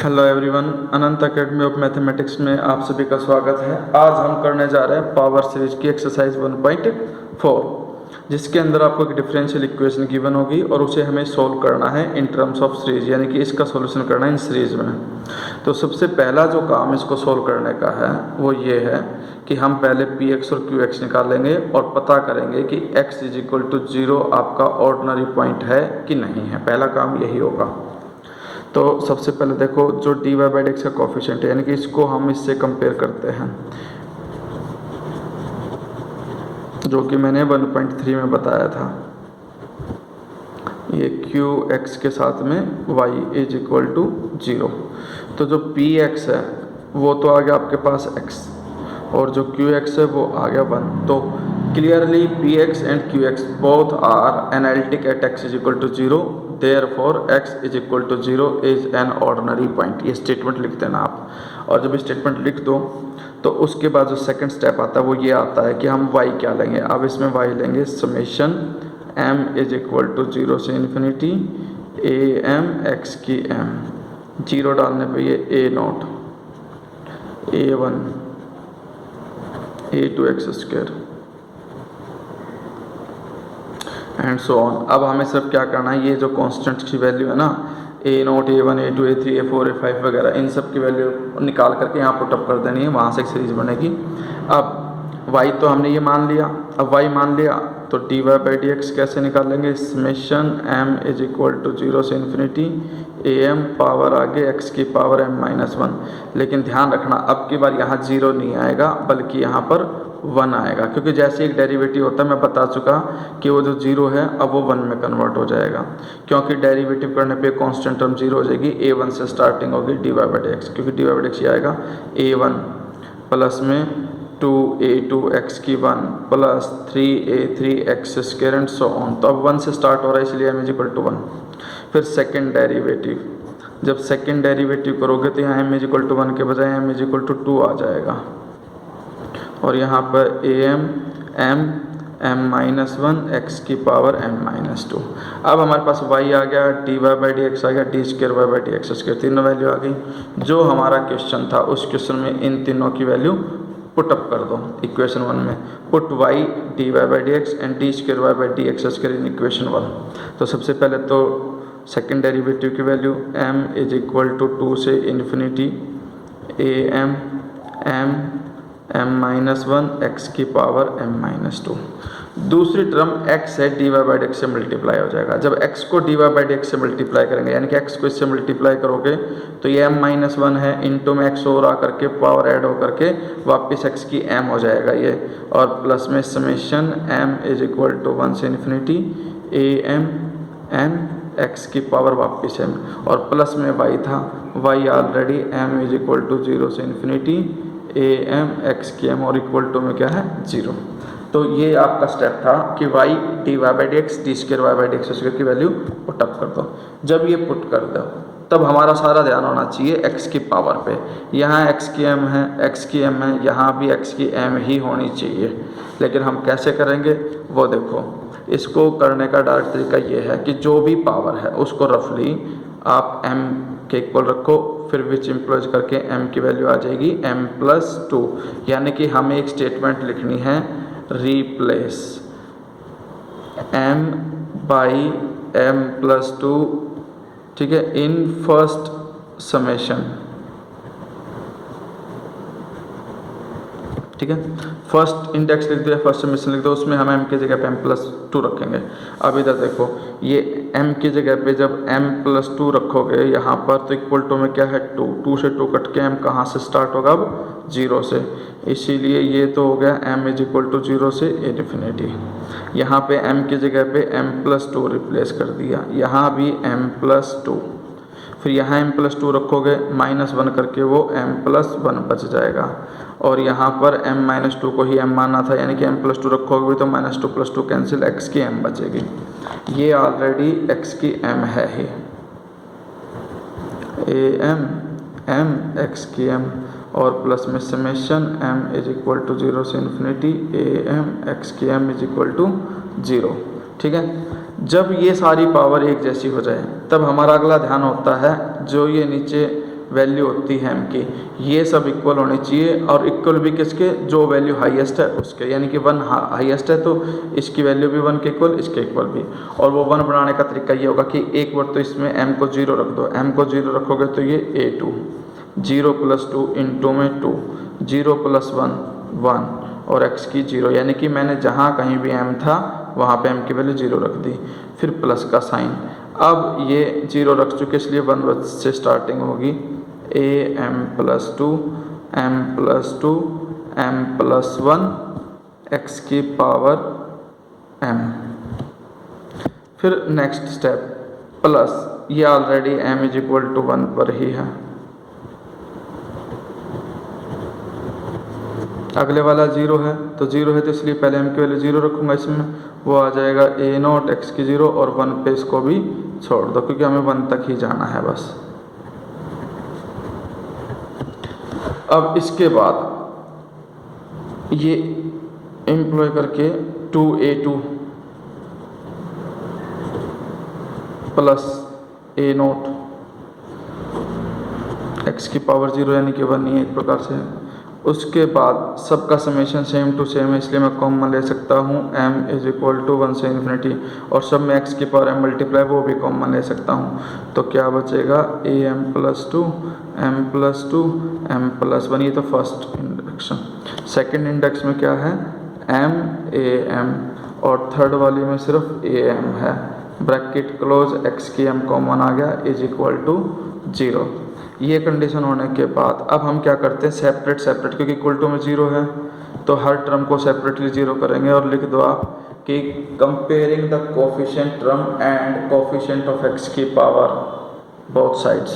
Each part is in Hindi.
Hello everyone, Anant academy of mathematics में आप सभी का स्वागत है। आज हम करने जा रहे हैं पावर सीरीज की एक्सरसाइज 1.4, जिसके अंदर आपको एक डिफरेंशियल इक्वेशन गिवन होगी और उसे हमें सॉल्व करना है इन टर्म्स ऑफ सीरीज, यानी कि इसका सॉल्यूशन करना है इन सीरीज में। तो सबसे पहला जो काम इसको सॉल्व करने का है वो ये है कि हम पहले पी एक्स और क्यू एक्स निकाल लेंगे और पता करेंगे कि x इज इक्वल टू 0 आपका ऑर्डिनरी पॉइंट है कि नहीं है। पहला काम यही होगा। तो सबसे पहले देखो, जो डी वाई बाई एक्स का कोफिशिएंट है, यानी कि इसको हम इससे कंपेयर करते हैं, जो कि मैंने 1.3 में बताया था। ये क्यू एक्स के साथ में y इज इक्वल टू 0। तो जो पी एक्स है वो तो आ गया आपके पास x, और जो क्यू एक्स है वो आ गया 1। तो clearly P x and Q x both are analytic at x is equal to 0, therefore x is equal to 0 is an ordinary point. ये स्टेटमेंट लिख देना आप, और जब स्टेटमेंट लिख दो तो उसके बाद जो सेकंड स्टेप आता है वो ये आता है कि हम y क्या लेंगे। अब इसमें y लेंगे summation m is equal to 0 से इन्फिनिटी a m x की m, 0 डालने पे ये a not a1 a2 x square and so on. अब हमें सिर्फ क्या करना है, ये जो कांस्टेंट्स की वैल्यू है ना, ए note a1 a2 a3 a4 a5 वगैरह, इन सब की वैल्यू निकाल करके यहाँ पुटअप कर देनी है, वहाँ से एक सीरीज बनेगी। अब y तो हमने ये मान लिया, अब y मान लिया तो d y by d x कैसे निकालेंगे, summation m is equal to 0 से इन्फिनिटी ए एम पावर आगे x की पावर m-1। लेकिन ध्यान रखना, अब की बार यहाँ 0 नहीं आएगा बल्कि यहाँ पर 1 आएगा, क्योंकि जैसे एक डेरिवेटिव होता है मैं बता चुका कि वो जो 0 है अब वो 1 में कन्वर्ट हो जाएगा, क्योंकि डेरिवेटिव करने पे कांस्टेंट टर्म 0 हो जाएगी। a1 से स्टार्टिंग होगी d y by d x, क्योंकि d y by d x ये आएगा a1 प्लस में 2a2 x की 1 plus 3a3 x square and so on. तो अब 1 से स्टार्ट हो रहा है, इसलिए m इज इक्वल टू 1। फिर सेकेंड डेरिवेटिव, जब सेकेंड डेरिवेटिव करोगे तो यहाँ m इज इक्वल टू 1 के बजाय m इज इक्वल टू 2 आ जाएगा, और यहाँ पर m-1 x की पावर m-2। अब हमारे पास y आ गया, d y by d x आ गया, d square y by d x square, तीनों वैल्यू आ गई। जो हमारा क्वेश्चन था उस क्वेश्चन में इन तीनों की वैल्यू पुटअप कर दो इक्वेशन 1 में। Put y d y by d x and d square y by d x square in equation 1। तो सबसे पहले तो सेकेंड डेरिवेटिव की value m is equal to 2 से infinity a m m-1 x की पावर m-2। दूसरी टर्म x है d y by d x से मल्टीप्लाई हो जाएगा। जब x को d y by d x से मल्टीप्लाई करेंगे, यानी कि x को इससे मल्टीप्लाई करोगे तो ये m-1 है, इंटू में x और आकर के पावर ऐड होकर के वापस x की m हो जाएगा ये, और प्लस में summation m is equal to 1 से infinity a m n x की पावर वापस m, और प्लस में y था, y already m is equal to 0 से इन्फिनिटी a m x की m, और इक्वल टू में क्या है 0। तो ये आपका स्टेप था कि y d y by d x d square y by d x square की वैल्यू पुटअप कर दो। जब ये पुट कर दो तब हमारा सारा ध्यान होना चाहिए x की पावर पे। यहाँ x की m है, x की m है, यहाँ भी x की m ही होनी चाहिए। लेकिन हम कैसे करेंगे वो देखो, इसको करने का डायरेक्ट तरीका ये है कि जो भी पावर है उसको रफली आप m के इक्वल रखो, फिर विच इम्प्लॉज करके m की वैल्यू आ जाएगी m+2। यानी कि हमें एक स्टेटमेंट लिखनी है, रिप्लेस m बाई m+2, ठीक है, इन फर्स्ट समेशन, ठीक है। फर्स्ट इंडेक्स लिख दिया, फर्स्ट समेशन लिख दो, उसमें हम m की जगह पे m+2 रखेंगे। अब इधर देखो, ये m की जगह पे जब m+2 रखोगे यहाँ पर तो इक्वल टू में क्या है 2, 2 से 2 कट के m कहाँ से स्टार्ट होगा, अब 0 से, इसीलिए ये तो हो गया m इज इक्वल टू 0 से इन्फिनिटी। यहाँ पे m की जगह पे m+2 रिप्लेस कर दिया, यहाँ भी m+2, फिर यहाँ m+2 रखोगे -1 करके वो m+1 बच जाएगा, और यहाँ पर m-2 को ही m माना था, यानी कि m+2 रखोगे तो -2+2 कैंसिल, x की m बचेगी। ये ऑलरेडी x की m है ही, m x की m, और प्लस में summation m is equal to 0 से इन्फिनिटी am x की m इज इक्वल टू 0, ठीक है। जब ये सारी पावर एक जैसी हो जाए तब हमारा अगला ध्यान होता है जो ये नीचे वैल्यू होती है एम की, ये सब इक्वल होनी चाहिए। और इक्वल भी किसके, जो वैल्यू हाईएस्ट है उसके, यानी कि 1 हाईएस्ट है तो इसकी वैल्यू भी 1 के इक्वल, इसके इक्वल भी। और वो 1 बनाने का तरीका ये होगा कि एक बार तो इसमें m को 0 रख दो, m को 0 रखोगे तो ये a2, 0 + 2 इंटू में 2, 0 + 1 1 और x की 0, यानी कि मैंने जहाँ कहीं भी m था वहाँ पे m की वैल्यू 0 रख दी। फिर प्लस का साइन, अब ये 0 रख चुके इसलिए 1 से स्टार्टिंग होगी, am + 2 m + 2 m + 1 x की पावर m। फिर नेक्स्ट स्टेप प्लस, ये ऑलरेडी m = 1 पर ही है, अगले वाला 0 है तो 0 है तो इसलिए पहले m की वैल्यू 0 रखूँगा, इसमें वो आ जाएगा a0 x की 0 और 1 पे इसको भी छोड़ दो क्योंकि हमें 1 तक ही जाना है बस। अब इसके बाद ये एम्प्लॉय करके 2a2 + a0 x की पावर 0 यानी कि 1 ही है एक प्रकार से। उसके बाद सबका समेशन सेम टू सेम है इसलिए मैं कॉमन ले सकता हूँ m = 1 से इन्फिनिटी, और सब में x की पावर m मल्टीप्लाई वो भी कॉमन ले सकता हूँ। तो क्या बचेगा am + 2 m + 2 m + 1, ये तो फर्स्ट इंडेक्शन। सेकंड इंडेक्स में क्या है m am और थर्ड वाली में सिर्फ am है, ब्रैकेट क्लोज, x की m कॉमन आ गया = 0। ये कंडीशन होने के बाद अब हम क्या करते हैं सेपरेट, क्योंकि इक्वल टू में 0 है तो हर टर्म को सेपरेटली 0 करेंगे और लिख दो आप कि comparing the coefficient term and coefficient of x की पावर बोथ साइड्स।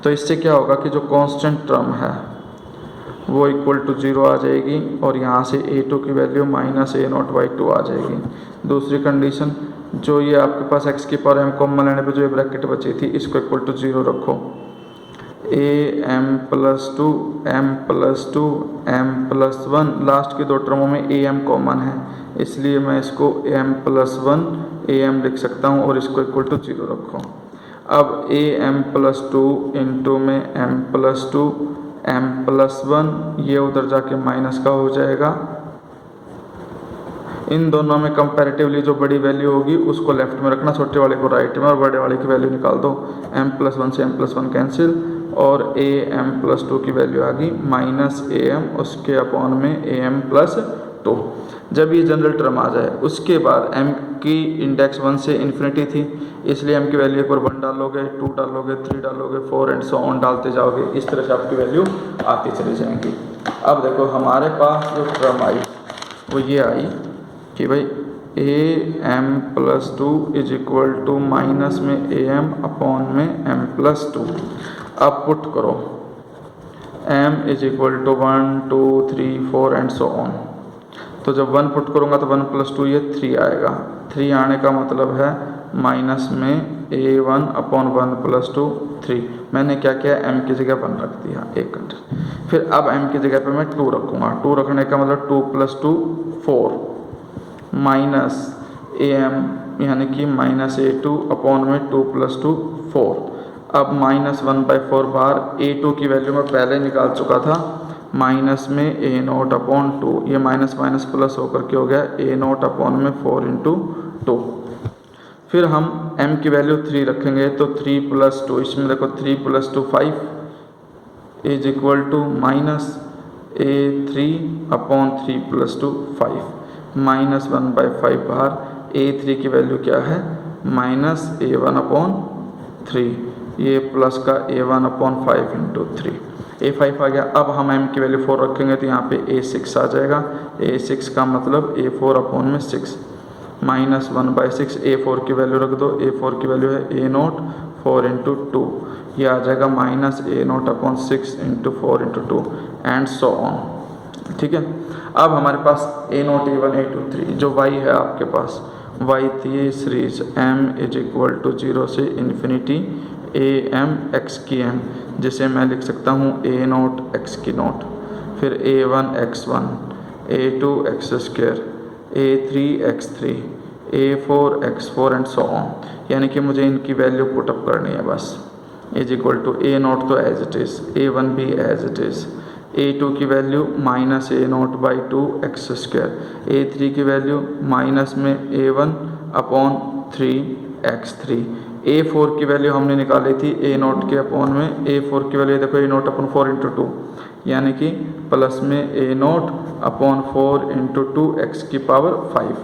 तो इससे क्या होगा कि जो कांस्टेंट टर्म है वो = 0 आ जाएगी और यहाँ से a2 की वैल्यू -a0/2 आ जाएगी। दूसरी कंडीशन, जो ये आपके पास x की पावर m कॉमन लेने पे जो ये ब्रैकेट बची थी इसको = 0 रखो, am + 2 m + 2 m + 1, लास्ट की दो टर्मों में am कॉमन है इसलिए मैं इसको m + 1 am लिख सकता हूँ और इसको = 0 रखो। अब am + 2 इंटू में m + 2 m + 1, ये उधर जाके माइनस का हो जाएगा। इन दोनों में कंपैरेटिवली जो बड़ी वैल्यू होगी उसको लेफ्ट में रखना, छोटे वाले को राइट में, और बड़े वाले की वैल्यू निकाल दो। m + 1 से m + 1 कैंसिल और am + 2 की वैल्यू आ गई -am, उसके अपॉन में am + 2। जब ये जनरल टर्म आ जाए उसके बाद m की इंडेक्स 1 से इन्फिनिटी थी इसलिए m की वैल्यू एक बार 1 डालोगे, 2 डालोगे, 3 डालोगे, 4 एंड सो ऑन डालते जाओगे, इस तरह से आपकी वैल्यू आती चली जाएंगी। अब देखो हमारे पास जो टर्म आई वो ये आई कि भाई am + 2 = माइनस में am अपॉन में m + 2। अब पुट करो m = 1 2 3 4 एंड सो ऑन। तो जब 1 पुट करूँगा तो 1 + 2 ये 3 आएगा, 3 आने का मतलब है माइनस में a1 अपॉन 1 + 2 3। मैंने क्या किया m की जगह 1 रख दिया, एक घंटे। फिर अब m की जगह पे मैं 2 रखूँगा, 2 रखने का मतलब 2 + 2 4 माइनस am यानी कि -a2 अपॉन में 2 + 2 4। अब -1/4 बार a2 की वैल्यू मैं पहले निकाल चुका था, माइनस में a0 अपॉन 2, ये माइनस माइनस प्लस होकर के हो गया a0 अपॉन में 4 × 2। फिर हम m की वैल्यू 3 रखेंगे तो 3 + 2, इसमें देखो 3 + 2 5 = -a3 अपॉन 3 + 2 5, -1/5 बार a3 की वैल्यू क्या है -a1 अपॉन 3, ये प्लस का a1 अपॉन 5 × 3, a5 आ गया। अब हम m की वैल्यू 4 रखेंगे तो यहाँ पे a6 आ जाएगा, a6 का मतलब a4 अपॉन में 6 -1/6, a4 की वैल्यू रख दो, a4 की वैल्यू है a0 4 × 2, ये आ जाएगा -a0 upon 6 × 4 × 2 and so on. ठीक है, अब हमारे पास a0 a1 a2 3 जो y है आपके पास, y थी सीरीज m = 0 से इन्फिनिटी am x की m, जिसे मैं लिख सकता हूँ a0 x की नोट, फिर a1 x1 a2 x², a3 x3 a4 x4 and so on. यानी कि मुझे इनकी वैल्यू पुटअप करनी है बस, is equal to a not तो as it is, a one भी as it is, a two की value minus a not by two x square, a three की वैल्यू माइनस में a one upon three x three, a four की वैल्यू हमने निकाली थी ए नॉट के अपॉन में, ए फोर की वैल्यू देखो a not upon four into two, यानी कि प्लस में a not upon four into two x की पावर फाइव,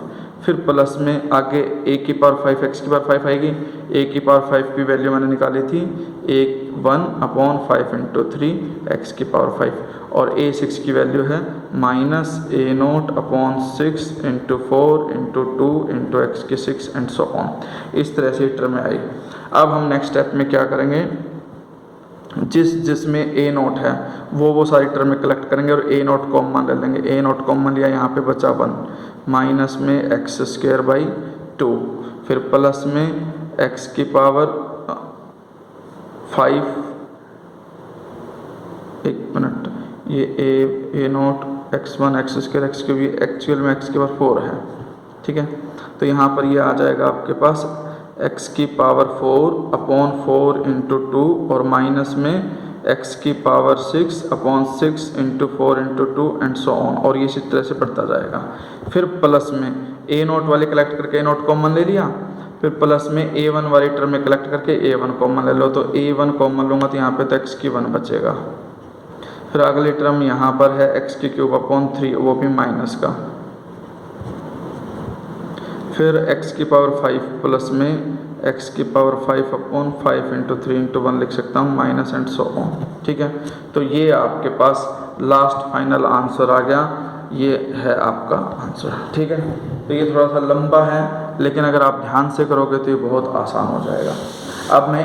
फिर प्लस में आगे ए की पावर फाइव एक्स की पावर फाइव आएगी, ए की पावर फाइव की वैल्यू मैंने निकाली थी a one upon five into three x की पावर फाइव, और ए सिक्स की वैल्यू है minus a not upon six into four into two into x की सिक्स एंड सो ऑन। इस तरह से टर्म में आई। अब हम नेक्स्ट स्टेप में क्या करेंगे, जिसमें ए नोट है वो सारी टर्म में कलेक्ट करेंगे और ए नोट कॉमन ले लेंगे। ए नोट कॉमन लिया, यहाँ पे बचा वन, माइनस में एक्स स्क्वायर बाई टू, फिर प्लस में एक्स की पावर फाइव, एक मिनट, ये a not x one x square x cube, ये एक्चुअल में एक्स की पावर फोर है, ठीक है। तो यहाँ पर ये आ जाएगा आपके पास x की power four upon four into to और माइनस में x की power six upon six into four into to and so on, और ये इसी तरह से बढ़ता जाएगा। फिर प्लस में ए नोट वाले कलेक्ट करके ए नोट कॉमन ले लिया, फिर प्लस में ए वन वाली टर्म में कलेक्ट करके ए वन कॉमन ले लो, तो ए वन कॉमन लूँगा तो यहाँ पे तो x की वन बचेगा। फिर अगली टर्म यहाँ पर है x की क्यूब अपॉन थ्री, वो भी माइनस का, फिर x की पावर फाइव प्लस में x की power five upon five into three into one लिख सकता हूँ, माइनस एंड सो ऑन, ठीक है। तो ये आपके पास लास्ट फाइनल आंसर आ गया, ये है आपका आंसर, ठीक है। तो ये थोड़ा सा लंबा है, लेकिन अगर आप ध्यान से करोगे तो ये बहुत आसान हो जाएगा। अब मैं